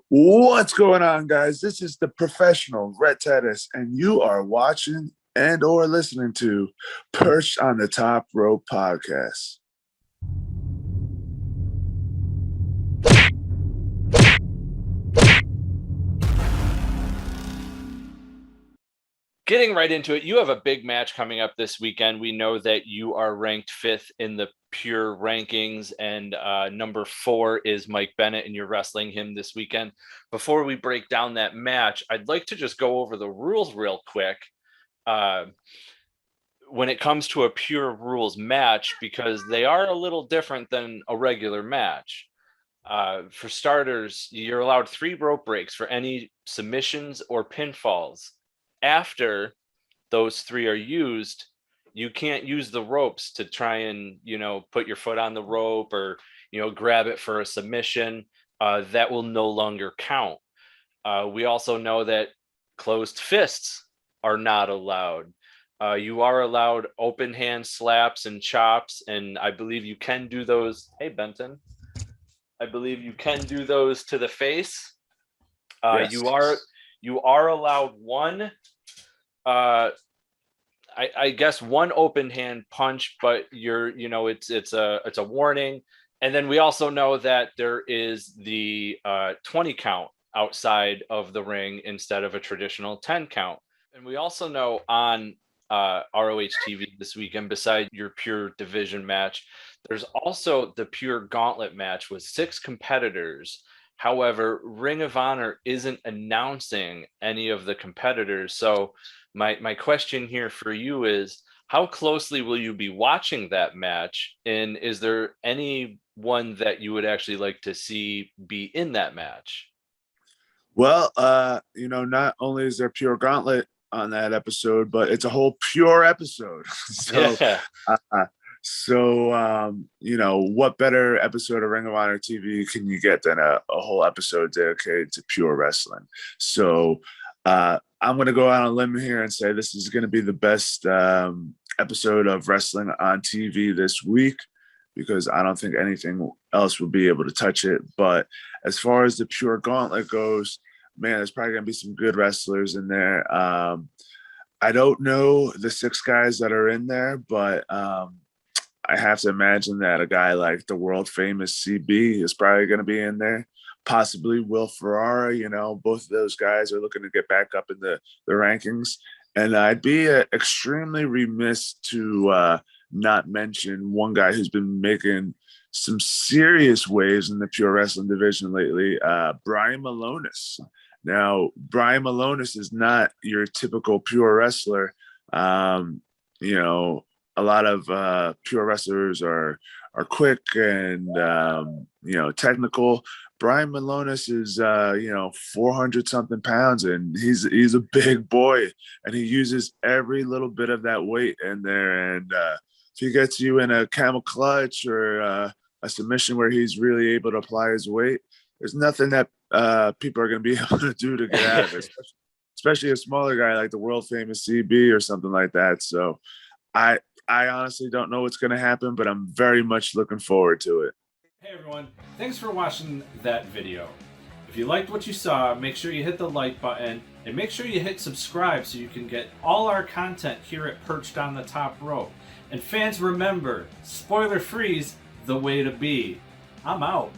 What's going on, guys? This is the professional Rhett Titus, and you are watching and or listening to Perched on the Top Rope podcast. Getting right into it, you have a big match coming up this weekend. We know that you are ranked 5th in the pure rankings, and number 4 is Mike Bennett, and you're wrestling him this weekend. Before we break down that match, I'd like to just go over the rules real quick when it comes to a pure rules match, because they are a little different than a regular match. For starters, you're allowed 3 rope breaks for any submissions or pinfalls. After those 3 are used, you can't use the ropes to try and, put your foot on the rope or, grab it for a submission. That will no longer count. We also know that closed fists are not allowed. You are allowed open hand slaps and chops, and I believe you can do those. Hey, Benton. I believe you can do those to the face. Yes. You are allowed one, I guess one open hand punch, but it's a warning. And then we also know that there is the 20 count outside of the ring instead of a traditional 10 count. And we also know on ROH TV this weekend, beside your pure division match, there's also the pure Gauntlet match with 6 competitors. However, Ring of Honor isn't announcing any of the competitors. So my question here for you is, how closely will you be watching that match? And is there anyone that you would actually like to see be in that match? Well, not only is there pure Gauntlet on that episode, but it's a whole pure episode. What better episode of Ring of Honor TV can you get than a whole episode dedicated to pure wrestling? So I'm going to go out on a limb here and say this is going to be the best episode of wrestling on TV this week, because I don't think anything else will be able to touch it. But as far as the pure Gauntlet goes, man, there's probably going to be some good wrestlers in there. I don't know the 6 guys that are in there, but I have to imagine that a guy like the world famous CB is probably going to be in there. Possibly Will Ferrara. Both of those guys are looking to get back up in the rankings. And I'd be extremely remiss to not mention one guy who's been making some serious waves in the pure wrestling division lately, Brian Malonis. Now, Brian Malonis is not your typical pure wrestler. A lot of pure wrestlers are quick and technical. Brian Malonis is 400 something pounds, and he's a big boy, and he uses every little bit of that weight in there. And if he gets you in a camel clutch or a submission where he's really able to apply his weight, there's nothing that people are going to be able to do to get out of it, especially a smaller guy like the world famous CB or something like that. So I honestly don't know what's going to happen, but I'm very much looking forward to it. Hey everyone, thanks for watching that video. If you liked what you saw, make sure you hit the like button and make sure you hit subscribe so you can get all our content here at Perched on the Top Rope. And fans, remember, spoiler free's the way to be. I'm out.